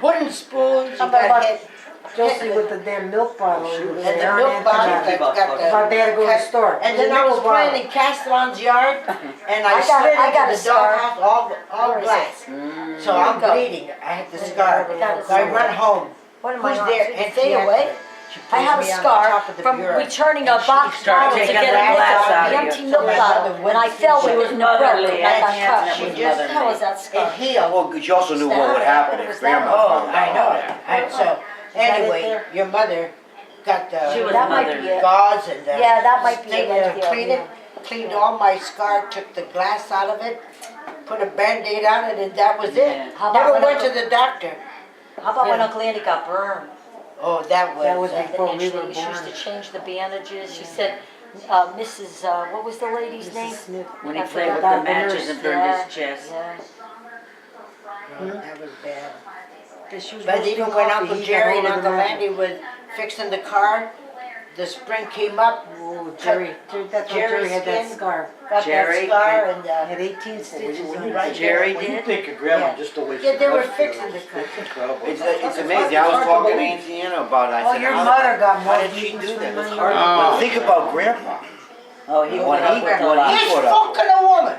wooden spoons, you How about got hit. Josie with the damn milk bottle. And the milk bottle that's got the... But they had to go to the store. And then I was playing in Castellan's yard, and I slid into the doghouse, all glass. So I'm bleeding. I had the scar. So I run home. Who's there? And stay away. I have a scar from returning a box bottle to get an empty milk bottle. When I fell, it was no broke. I got cut. How was that scar? It healed. Well, she also knew what would happen if Grandma Oh, found I out. know. And so, anyway, your mother got the That might be it. gauze and the Yeah, that might be thing it. to clean it. Cleaned all my scar, took the glass out of it, put a Band-Aid on it, and that was it. How about Never when went to the doctor. How about when Uncle Andy got burned? Oh, that was before we were She used born. to change the bandages. She said, Mrs. What was the lady's name? Mrs. Smith. When he I played with forgot. the matches and burned his chest. Yeah. That was bad. She was But roasting even when coffee, Uncle he got Jerry hold and of the Uncle knife. Andy was fixing the car, the spring came up, Oh, Jerry. That's why Jerry had that scar. got Jerry that scar, and He had 18 stitches on Right it. Jerry When you did? think of grandma, Yeah. just the way she yeah, they were was, fixing the car. it's incredible. It's amazing. I was talking to Auntie Anna about it. I Oh, said, your how- mother got more How did she beatings do from that? It's my hard. mother. But think about Grandpa. Oh, he When went he- up with the when lot. he- He's put up. fucking a woman.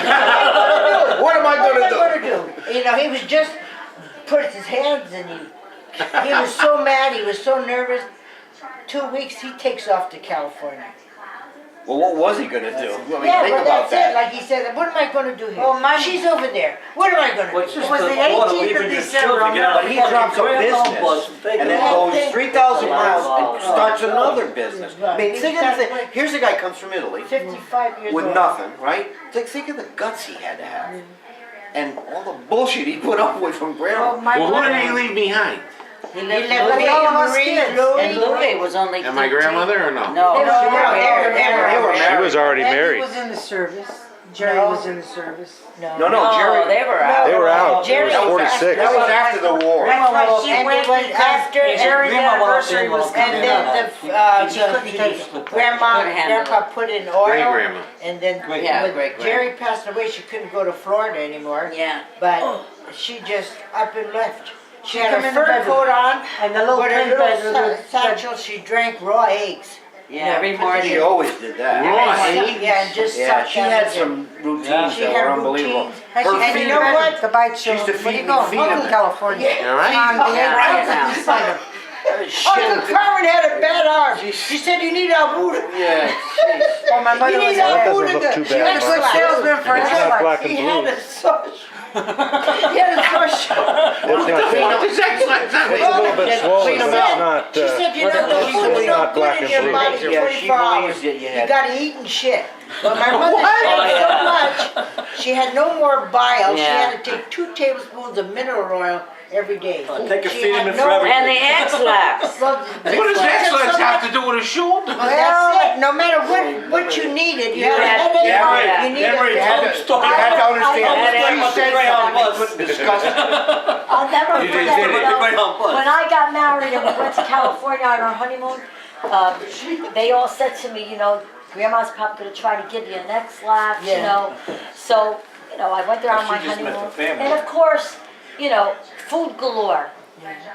What am I What am I gonna gonna do? You know, he was just put his hands and he was so mad, he was so nervous. 2 weeks, he takes off to California. Well, what was he gonna do? I mean, Yeah, think but about that's it. that. Like he said, what am I gonna do here? Oh, my- She's over there. What am I gonna do? Well, it's just It was the the thought of 18th of leaving your December, children, get out But of he fucking drops a grandma business bus and take and it. then Yeah. goes 3,000 miles and Oh. starts another business. I mean, He's think of got the, like- here's a guy comes from Italy 55 years with old. nothing, right? Think of the guts he had to have. And all the bullshit he put up with from Grandma. Oh, my Well, who mother- did he leave behind? He He lived left Louis. me, all of us Marie, kids. And Louis. Louis was only And my 13. grandmother or no? No. They were married. They were She married. was already Andy married. was in the service. Jerry No. was in the service. No, No. no, Jerry. they were out. They were out. It Jerry was was 46. That was after the war. That's why she And went it was because after Jerry's Grandma went up anniversary there was and coming And then up. the grandma, Couldn't handle grandpa put in oil, Great-grandma. and then Yeah, when great-grandma. Jerry passed away, she couldn't go to Florida anymore. Yeah. But she just up and left. She She had come her in the fur bedroom. coat on, And the little with her pink little bedroom. satchel. She drank raw eggs. Yeah, every morning. She always did that. Yeah, and just Yeah, sucked she out had the- some routines She that had were unbelievable. routines. Her And you feet, know what? To buy She used children. to Where feed you me going? feet Welcome of- to California. All right? On the Yeah. 18th of December. Uncle Carmen had a bad arm. She said, you need a Buddha. Yeah, jeez. Oh, my mother You was need a a doesn't Buddha. look too She bad, had a good Mark. slut. salesman for It's his not life. black and He had blue. a sauce. He had a sauce. It's not black. It's a little bit swollen, Clean but 'em it's out. not, She said, you Well, know, the the food's food's not not good black in and your blue. body Yeah, she 24 hours. believes that you You had- gotta eat and shit. But my mother drank so much, she had no more bile. She Yeah. had to take 2 tablespoons of mineral oil every day. Take a She feed had him no- for everything. And the X-Lax. Well, What does excellence have to do with a shoulder? Well, that's it. No matter what you needed, you had a had- headache, yeah, you needed Every a time story. You had to I understand. had She said Greyhound something we bus. couldn't discuss. I'll never You forget. just did you it. know, Greyhound bus. when I got married and we went to California on our honeymoon, they all said to me, you know, Grandma's probably gonna try to give you an X-Lax, you Yeah. know. So, you know, I went there on She my just met honeymoon, the family. and of course, you know, food galore.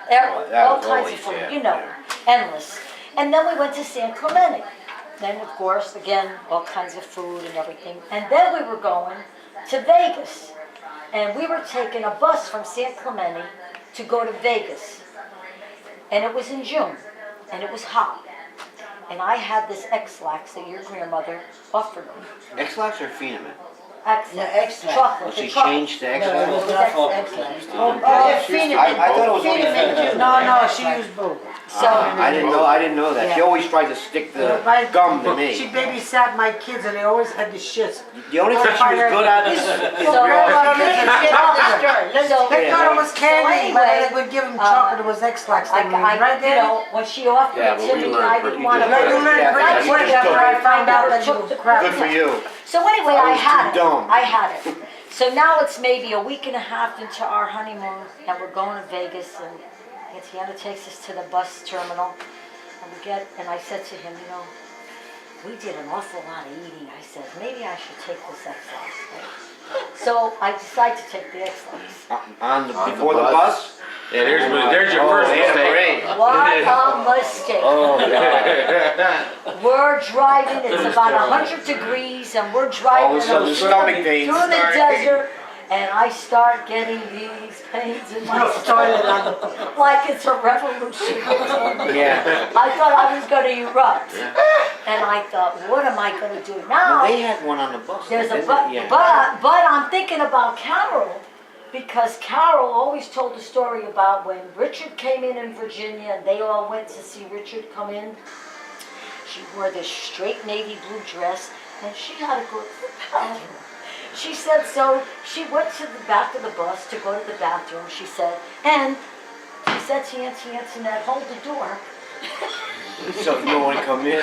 that All was kinds always, of food, yeah, you know, endless. And then we went to San Clemente. Then, of course, again, all kinds of food and everything. And then we were going to Vegas. And we were taking a bus from San Clemente to go to Vegas. And it was in June. And it was hot. And I had this X-Lax that your grandmother offered me. X-Lax or Phenom? X-Lax. No, X-Lax. Chocolate. She the chocolate. changed to No, it X-Lax? was not excellent. Oh, Phenom. I thought it was only Phenom. No, she used both. So, I didn't know that. She Yeah. always tried to stick the My- gum to She me. babysat my kids and they always had the shits. The only thing she was good at is So- Grandma Let's didn't get get to the chocolate. story. Let's So- They thought it was candy, but anyway, they would give them chocolate, it was X-Lax. They made, right you there? know, when she offered Yeah, it but to we me, learned I pretty didn't want to. good. You learned Yeah, pretty you quick just after took I it. found out that you Took was the- crap. Good for you. So anyway, I I was had too it. dumb. I had it. So now it's maybe a week and a half into our honeymoon, and we're going to Vegas, and Auntie takes us to the bus terminal, and I said to him, you know, we did an awful lot of eating. I said, maybe I should take this X-Lax. Right? So I decided to take the X-Lax. Before the bus? Yeah, there's your first mistake. What a mistake. Oh, God. We're driving, it's about 100 degrees, and we're driving All of a sudden, through stomach pains through the start. desert, and I start getting these pains in my stomach, like it's a revolution. Yeah. I thought I was going to erupt, and I thought, what am I going to do now? Well, they had one on the bus. There's a didn't but, they? Yeah. but I'm thinking about Carol, because Carol always told the story about when Richard came in Virginia and they all went to see Richard come in. She wore this straight navy blue dress and she had to go to the bathroom. She said so she went to the back of the bus to go to the bathroom, she said, and she said to Auntie Antoinette, hold the door. So no one come in.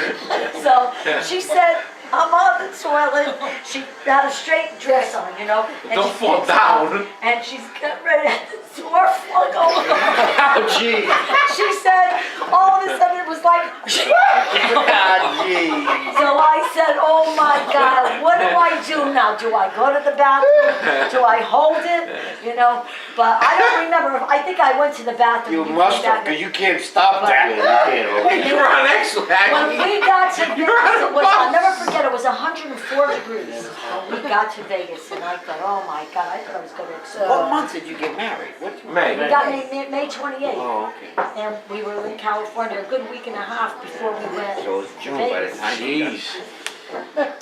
So she said, I'm on the toilet. She had a straight dress on, you know. And Don't she fall gets out, down. And she's getting ready to have the door flung open. Oh, gee. She said, all of a sudden it was like, Ah, gee. so I said, oh my God, what do I do now? Do I go to the bathroom? Do I hold it? You know, but I don't remember. I think I went to the bathroom. You came must have, back because you can't stop that. You can't. You're on X-Lax. When we got to Vegas, on a it was, I'll bus. never forget, it was 104 degrees when we got to Vegas, and I thought, oh my God, I thought I was going to explode. What month did you get married? What? We May. got May 28th, Oh, okay. and we were in California a good week and a half before we went So it was June by the Vegas. time you got. Jeez.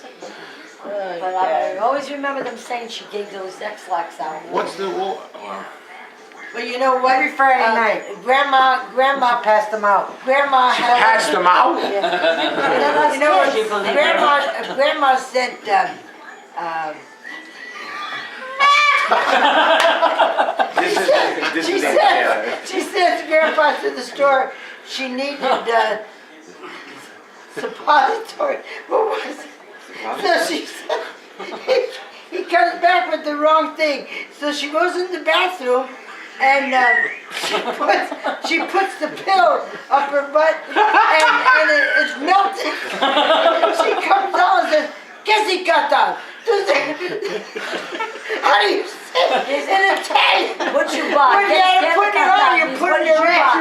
But I always remember them saying she gave those X-Lax out. What's the But you know what? Every Friday night. Grandma I passed them out. had. passed them out? You know what? Grandma said, This she is said to Grandpa to the store, she needed suppository. What was it? So she said, he comes back with the wrong thing. So she goes in the bathroom and she puts the pill up her butt and it's melting. She comes out and says, "Que si cata?" How do you say it in Italian? What you buy? When you put it on, you put it in your ass.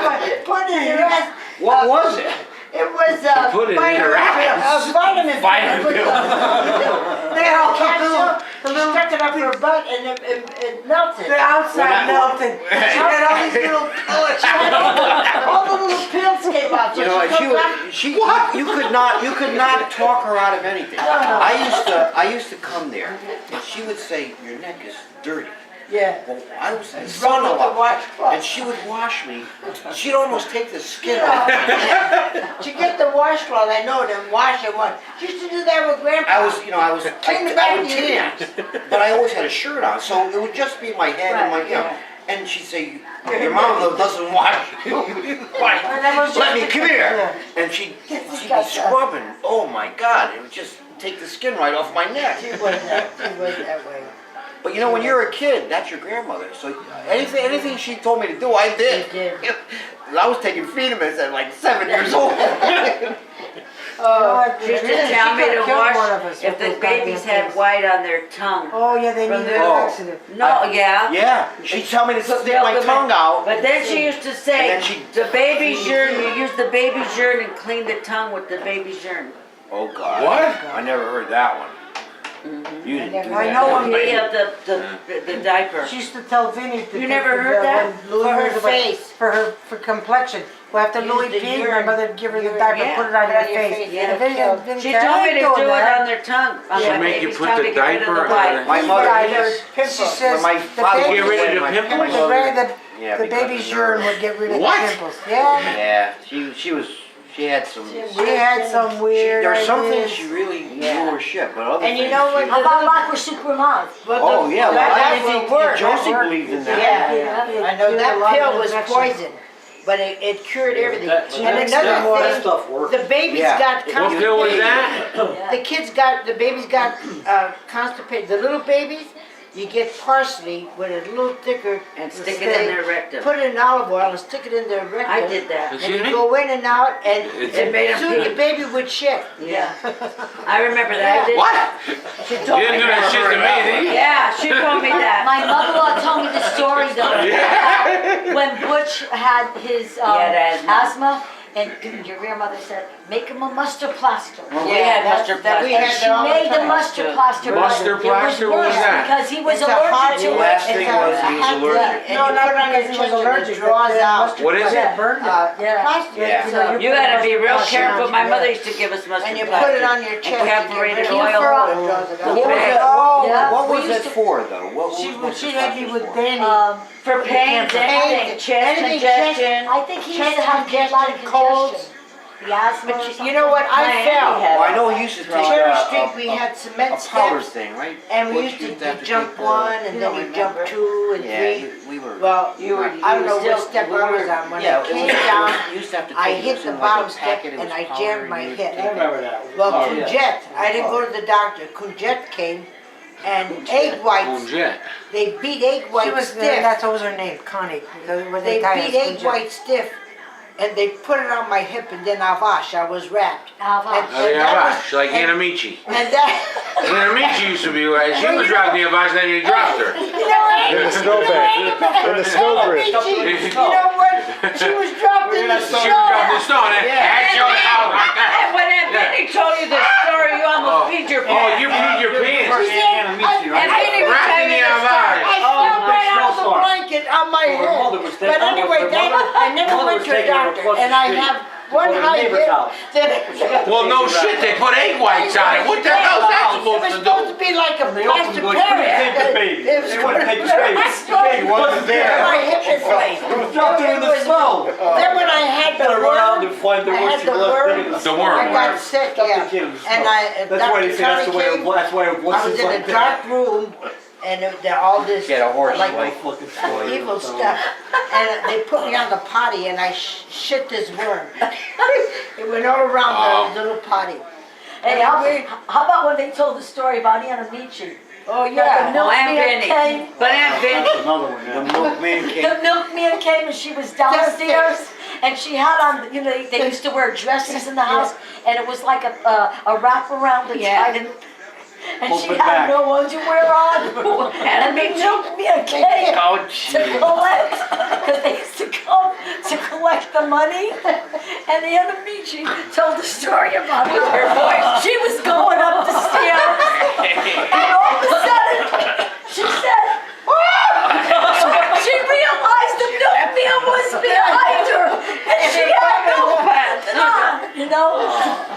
Put it in your ass. What was it? It was put it in her ass. a vitamin Vitamin pill. They had a capsule. She stuck it up her butt and it melted. The outside melted. She had all these little pellets. All the little pills came out. So You know, she comes she back. was, you could not talk her out of anything. I used to come there, and she would say, "Your neck is dirty." Yeah. Well, I was a Run son with the of a, washcloth. and she would wash me. She'd almost take the skin off. She get the washcloth, I know, then wash it once. She used to do that with Grandpa. I would tan, but I always had a shirt on, so it would just be my head and my, you know. And she'd say, "Your mom doesn't wash you." Like, let me come here. And she'd be scrubbing. Oh my God! It would just take the skin right off my neck. She was that way. But you know, when you're a kid, that's your grandmother. So anything she told me to do, I did. You did. I was taking Phenamins at like 7 years old. She used to tell me to wash if the babies had white on their tongue. Oh, yeah, they From need their- an accident. No, yeah. Yeah, she'd tell me to Put stick milk my in tongue it. out. But then she used to say, And then she- the baby's urine, you use the baby's urine and clean the tongue with the baby's urine. Oh God. What? I never heard that one. You didn't do I that. know one. Pee up the diaper. She used to tell Vinny to You take never the- heard that? when Louis For her was away- face. For complexion. Well, after Use Louis the peed, my urine. mother would give her the Urine, diaper, yeah. put it on Put your it on your face. face, yeah. And Vinny She said, told "I me ain't to do doing it that." on their tongue. On She'll my make you baby's put tongue the to get rid of diaper the on white. My mother, Pimples. She says when my the father baby- Get rid of the my pimples? the grandmother- the Yeah, because baby's of the nerve. urine would get rid of What? the pimples. Yeah. Yeah, she had some. She had some weird There's some ideas. things she really Yeah. knew her shit, but other And you things know what? she- How about Lacqua Supremant? Oh yeah, well, I That think will work. Josie That worked. believed in that. Yeah, I know Cured a that lot of pill was infections. poison, but it cured everything. That- And that another thing, stuff works. the babies Yeah. got What pill was constipated. that? The babies got constipated. The little babies, you get parsley with a little thicker. And stick it in their rectum. Put it in olive oil and stick it in their rectum. I did that. And you go in and out, and It made 'em soon pee. the baby would shit. Yeah. I remember that. I did. What? She You told didn't me do that shit to me, did you? Yeah, she told me that. My mother-in-law told me the story though, about when Butch Butch had his had asthma, and your grandmother said, make him a mustard plaster. Well, we had mustard that we plaster. had She all the made the time. mustard plaster, but Mustard it was plaster, what was worse that? because he was It's a hard- allergic The to last it. thing was he was allergic. And No, you not put it on your because he was chest and allergic, it draws but then out. mustard What is plaster it? burned it. Yeah. Plastic. Yeah. So You gotta be real Mustard careful. My plaster, mother yeah. used to give us mustard And you plaster. put it on your chest. And evaporated you get rid of oil. it, it draws it out. It was Bag. Oh, Yeah. What We was used it to- for though? What she was she had me with Danny. For pains, anything, chest Anything, congestion. I think he used Chest to have a lot of congestion, colds. congestion. The asthma or But something. you know what, My I auntie fell. had Well, I know he used to take Cherry a Street, we had cement powder steps, thing, right? and we Butch used to have do jump take the- one, and then you jump two and Yeah, three. we were. Well, You were- I don't you know were what still- step we I was were- on. When Yeah, I it came was, down, you used to have to I take it hit was the in like bottom a step packet, it and was I powder, jammed my and you hip. take it. that. Well, Oh, yeah. Kunjet, I didn't go to the doctor. Kunjet came, and egg whites, Conjet. they beat egg She whites was stiff. that's what was her name, Connie. They beat egg white stiff, and they put it on my hip, and then avash, I was wrapped. Alva. And- Oh, the that was- Avash, like and- Anamichi. And that, Anamichi used to be like, she was driving the Avash, then you dropped her. you know, In the snowbank, in the snowdrift. you know what? She was dropped in the She was dropping the snow. stone, and that's your house right And there. when Aunt Benny told you this story, you almost peed your Oh, pants. you peed your pants. Aunt Benny would Wrapped tell in you the this story. Avash. I Oh, fell my right out of the snowstorm. blanket on my Her mother head. was But taking- anyway, her that, mother- I never mother went was to a taking her doctor, across the and I street. have one Go to the high neighbor's hip house. that Well, no shit, they put egg whites on it. What the hell's that it supposed was to supposed to do? be like a They opened plastic the door, you couldn't take the parrot. baby. It was They wouldn't take the baby. The baby wasn't there. My hip is like. Dropped her in the snow. Then when I had the Better run out worm, and find the I worst had she the left worm. big in the The worm. I got sick, Dumped the yeah. kid in the snow. And That's why they Dr. say that's the way Connie it was. That's why it was. I was in a dark room, and all this, Get a horse like, wife. Looking for you. evil stuff. And they put me on the potty, and I shit this worm. It went all around the little potty. Hey, how about when they told the story about Anamichi? Oh, The yeah. Oh, Aunt milkman Benny. came. But Aunt Benny, Another one, The yeah. milkman The came. milkman came and she was downstairs and she had on, you know, they used to wear dresses in the house and it was like a wrap around the Yeah. tied in. And she Open had back. no underwear on. And the milkman came oh to gee. collect, because they used to come to collect the money. And the other Michi told the story about her voice. She was going up the stairs, and all of a sudden, she said, she realized the milkman was behind her, and she had no pants on, you know?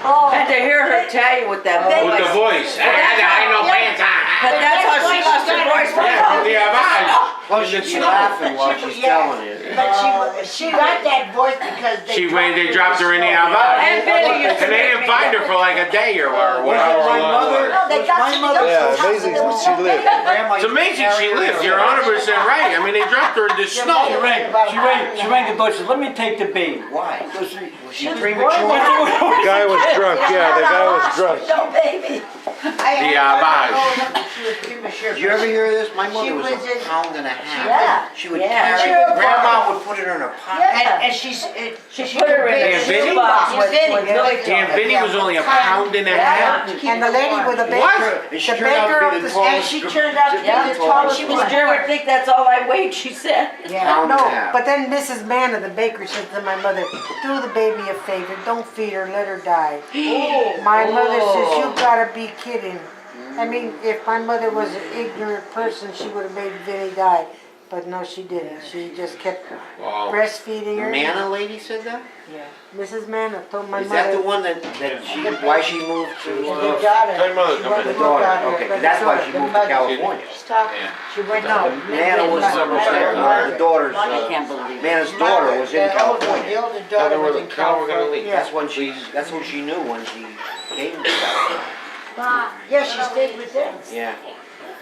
Oh. And to hear her tell you with that With the voice. voice. I ain't no pants on. But that's how she lost her voice. Yeah, from the Avash. Well, she's laughing while she's telling it. But she got that voice because They dropped her in the Avash. Aunt Benny used to And they didn't find her for like a day or whatever. my mother? No, they got to the other Yeah, house, amazing and there was she no lived. baby. Grandma It's amazing she lived. You're 100% right. I mean, they dropped her in the She snow. rang the door, she said, let me take the baby. Why? So she- Was she was premature? born The guy was drunk, yeah, the guy was drunk. No baby. The Avash. She was premature. Did you ever hear this? My mother She was was in- a pound and a half. Yeah. She would Yeah. carry, Sure. Grandma would put it in her pocket. Yeah. And she put her in a shoebox with Billy Damn, Vinny was only a pound and a half. And the lady with the What? baker, And the she turned out baker to of be the the tallest. And she turned out to be Yeah. the tallest She one. was never think that's all I weighed, she said. Yeah. Pound and a No, half. but then Mrs. Manna, the baker, said to my mother, do the baby a favor, don't feed her, let her die. My mother says, you gotta be kidding. I mean, if my mother was an ignorant person, she would have made Vinny die. But no, she didn't. She just kept Wow. breastfeeding her. Manna lady said that? Yeah. Mrs. Manna told my Is that the mother. one that she, why she moved to, The daughter. Hey, mother, She come went in. to the daughter? daughter. Okay, 'cause that's why she moved to California. Stop. She went No. Manna was the daughter's, I can't believe it. Manna's daughter was in California. The older daughter was in We're gonna California. leave. Yeah. That's when she knew when she came to California. Yeah, she stayed with them. Yeah.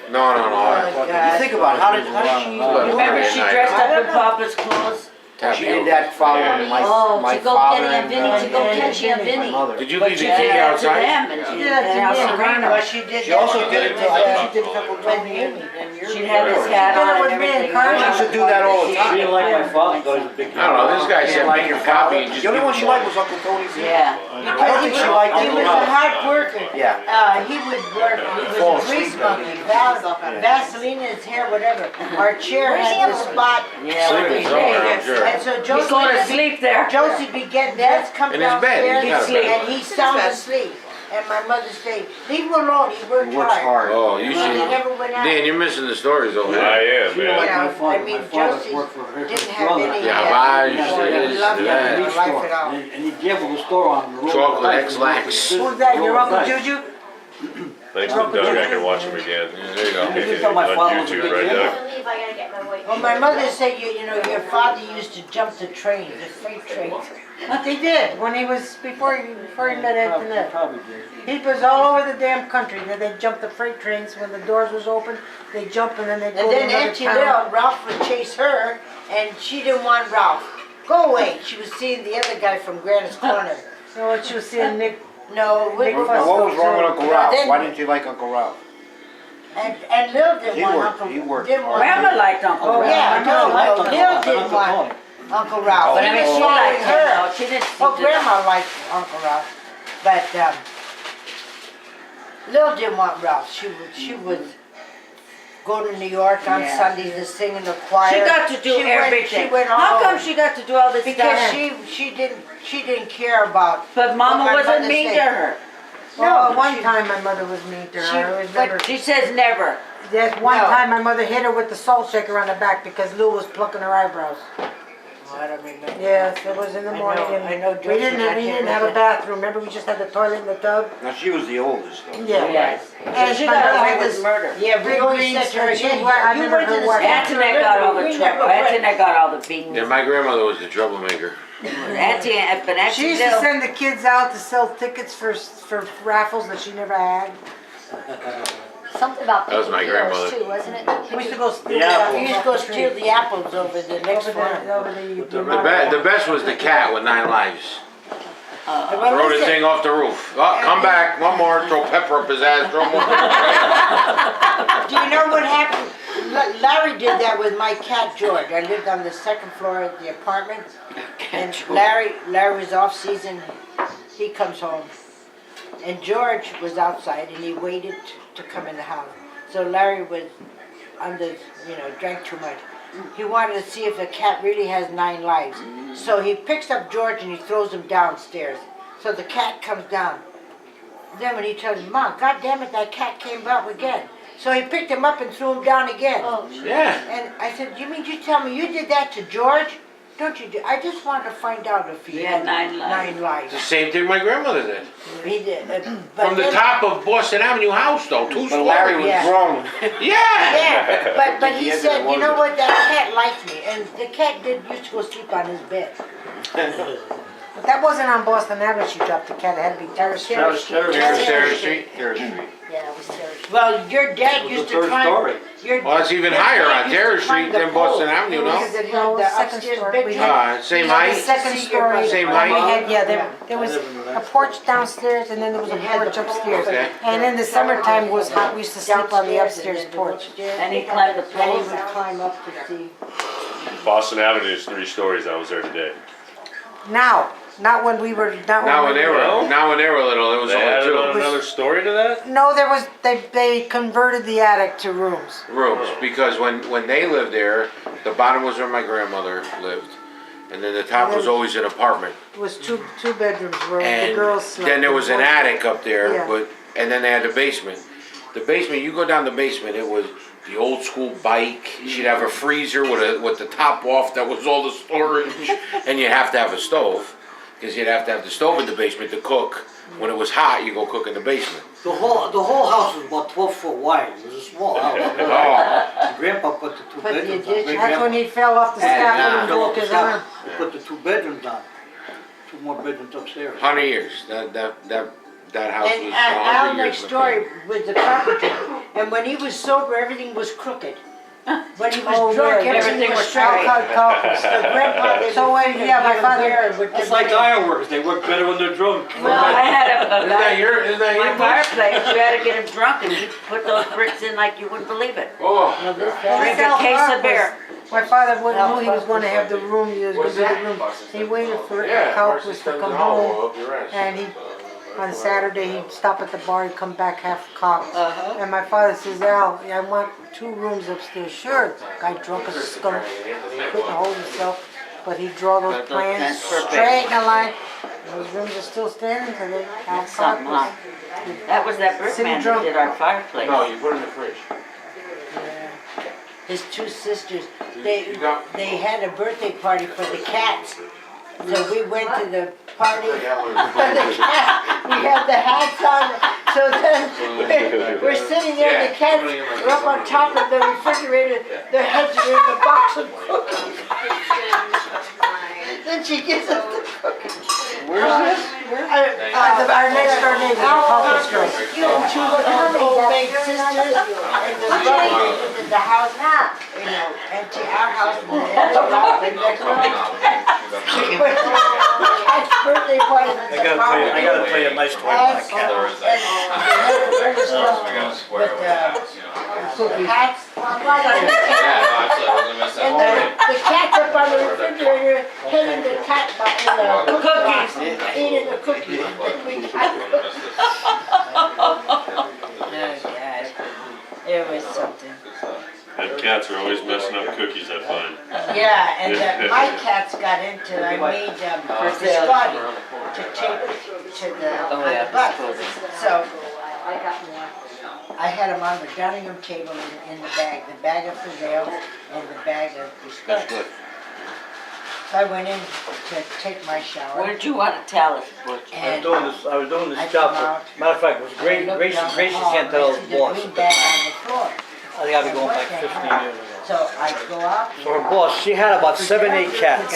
No. Oh, You God. think about it, how did she? Remember she dressed up in Papa's clothes? She did that following my Oh, my to go father get Aunt Vinny, to go and catch Aunt my Vinny. mother. Did you But leave she the did key that to outside? them, and she did that Yeah, to she Serena. Well, she did She that. also did it to, I think she did a couple When times. you- She'd have his hat She did it on with and me and everything. Carmen. She used to do that all the She time. didn't like my father, thought he was a big. I don't know, this guy said make your copy and just The only give one it she to liked him. was Uncle Tony's. Yeah. I don't think she liked He it was a enough. hard worker. Yeah. He would work, he Fall was a grease asleep. monkey, Vaseline in his hair, whatever. Our chair Where's had the Emily? spot. Yeah, Sleeping we somewhere, did. I'm sure. And so He's going to sleep there. Josie be getting that's come In his bed, downstairs he's got a bed. and he's sound asleep. And my mother say, leave him alone, he worked He works hard. Oh, you Well, he should. never went out. Dan, you're missing the stories over I there. am, You know, man. like Yeah, my father, I mean, my father Josie worked for his didn't have brother. any. Yeah, He Butch, loved this, that. Meat Life it store. out. And he gave him a store on the road. Chocolate X-Lax. Who's that, your Uncle Juju? Thanks to Doug, I can watch him again. Yeah, there you go. I just thought my On father was a YouTube, big right, deal. Doug? Leave, I gotta get my weight. Well, my mother said, you know, your father used to jump the trains, the freight trains. He did, when he was, before he met Antoinette. Probably did. He was all over the damn country, that they'd jump the freight trains when the doors was open, they'd jump and then they'd go And to then another Auntie town. Lil, Ralph would chase her, and she didn't want Ralph. Go away. She was seeing the other guy from Granite's Corner. You know, she was seeing Nick, No, Big we- fuss. Now, what was wrong with Uncle Ralph? Then- Why didn't you like Uncle Ralph? and Lil didn't He want worked- Uncle. he worked didn't want- Grandma liked Uncle Oh Ralph. yeah, My mother liked no, Uncle Lil Ralph, didn't Uncle want Tony. Uncle Ralph. But I mean, He she was liked with her. No, she didn't. Oh, Grandma liked Uncle Ralph, but Lil didn't want Ralph. She would go to New York on Yeah. Sundays to sing in the choir. She got to do She went- everything. She went all How come over. she got to do all this Because stuff? she didn't care about. But Mama what my wasn't mother mean to said. her. oh, one she- time my mother was mean to her, I always but remember. She says never. Yes, one No. time my mother hit her with the salt shaker on the back because Lou was plucking her eyebrows. Oh, I don't remember. Yes, it was in the I morning know- and I know we Josie, didn't I we can't didn't have a remember. bathroom, remember we just had the toilet in the tub? Now, she was the oldest, though. Yeah. Yes. And She my got brother away had with this murder. Yeah, we big always green said to her, skirt. yeah, I you never went to heard the what- Antoinette got all the We trouble. never went. Antoinette got all the beans. Yeah, my grandmother was the troublemaker. But Auntie She used to Lil- send the kids out to sell tickets for raffles that she never had. Something about That was my picking pears grandmother. too, wasn't it? We used to go steal The apples. We used to go steal the apples over the next over farm. the, over The best was the cat with 9 lives. Well, Throw the listen, thing off the roof. Oh, come back, one more, throw pepper up his ass, throw more. do you know what happened? Larry did that with my cat George. I lived on the second floor of the apartment, and Larry was off season. He comes home, and George was outside, and he waited to come in the house. So Larry was drank too much. He wanted to see if the cat really has 9 lives. So he picks up George and he throws him downstairs. So the cat comes down. Then when he tells him, Mom, God damn it, that cat came up again. So he picked him up and threw him down again. Oh, Yeah. And I said, you mean you tell me you did that to George? Don't you do? I just wanted to find out if he He had 9 lives. 9 lives. The same thing my grandmother did. He did. But From the then- top of Boston Avenue house though, 2 But stories. Larry was Yeah. grown. Yeah. Yeah, but he He ended said, up you know wanting- what, that cat likes me. And the cat used to go sleep on his bed. But that wasn't on Boston Avenue she dropped the cat, it had to be Terrace Street. That was terrible. Sarah Street. Terrace Street. yeah, it was terrible. Well, your dad It was used the to third climb. story. Well, it's even your higher dad on used to Terrace climb Street the than Boston pole, Avenue, no? Because it No, had the second upstairs story. big We room. had- Same You had height? to Second see your story. brother. Same We height? had, yeah, Yeah. there was I never knew that. a porch downstairs and then there was a It had porch the pole. upstairs. Okay. And in the summertime it was hot, we used to sleep on the upstairs porch. And he climbed the And he poles. would climb up to see. Boston Avenue is 3 stories. I was there today. Now, not when we were, not Now when when we they were. were little, it was They added on only another story to that? No, there was, they converted the attic to rooms. 2 rooms, because when they lived there, the bottom was where my grandmother lived, and then the top was always an apartment. It was two bedrooms where the And girls slept. then there was an attic up there, Yeah. and then they had the basement. The basement, you go down the basement, it was the old school bike. She'd have a freezer with the top off, that was all the storage, and you have to have a stove, because you'd have to have the stove in the basement to cook. When it was hot, you go cook in the basement. The whole house was about 12 foot wide. It was a small house. Oh, Grandpa put the 2 But the bedrooms on. addition- That's when he fell off the scaffold and broke his arm. He put the 2 bedrooms on. 2 more bedrooms upstairs. 100 years. That house And was Al 100 years. next door was the carpenter, and when he was sober, everything was crooked. When he was Oh, drunk, yeah, everything was everything was straight. straight. So grandpa, they So when- would yeah, my give him father- beer with That's the like beer. ironworkers. They work better when they're drunk. Well, I had Isn't that your my Butch? fireplace, you had to get him drunk and he put those bricks in like you wouldn't believe it. Oh, No, this Well, guy- Drink a Al case Clark of beer. My father knew he was going to have the room, he was going to do the room. He waited for yeah. Calpus versus to come Tenzin home. Hall up your ass. And he, on Saturday, he'd stop at the bar, he'd come back half cocked. Uh-huh. And my father says, Al, I want 2 rooms upstairs. Sure, guy drunk as a skunk, couldn't hold himself. but he draw those plans That's perfect. straight in a line. Those rooms are still standing today. That's something, huh? That was that brick City man drum. that did our fireplace. No, you put it in the fridge. His two sisters, You they got- had a birthday party for the cats. So we went to the party for the cat. We had the hats on. So then we're sitting there, the cats are up on top of the refrigerator. Their heads are in the box of cookies. Then she gives us the cookies. Where's this? Our next door neighbor, the Papa's girl. Two old big sisters and the brother they lived in the house, you know, and to our house and then they out the next door. Cat's birthday party. I gotta tell you a nice story about my cat. Hats. And the cat's up on the refrigerator, hitting the cat cookies, eating the cookies. And we got cookies. Oh, God. It was something. And cats are always messing up cookies, I find. Yeah, and my cats got into, I made Scotty to take to the, on the bus. So I had them on the dining room table in the bag of Fazales and the bag of biscuits. So I went in to take my shower. What did you want to tell us, Butch? And I was doing I this job come out, for, matter of fact, it was great, I looked Gracie down the hall, can't tell there's the boss. the green bag on the floor. I think I've been going back 15 years ago. So I go out. So her boss, she had about 7, 8 cats.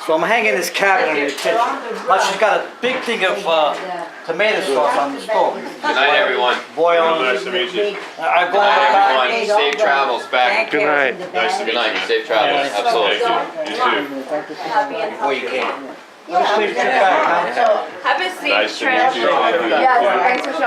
So I'm hanging this cabinet in the kitchen. Now she's got a big thing of tomato sauce on the stove. Good night, everyone. Boiling. Nice to meet you. I go in Good the night, back. everyone. Safe travels back. Good night. Nice to Good night. Safe travels. Yeah. Absolutely. Thank you. You too. Before you came. Let's leave it back, huh? So Have a safe Nice to meet trip. you. Thank you. Yes, thanks for showing.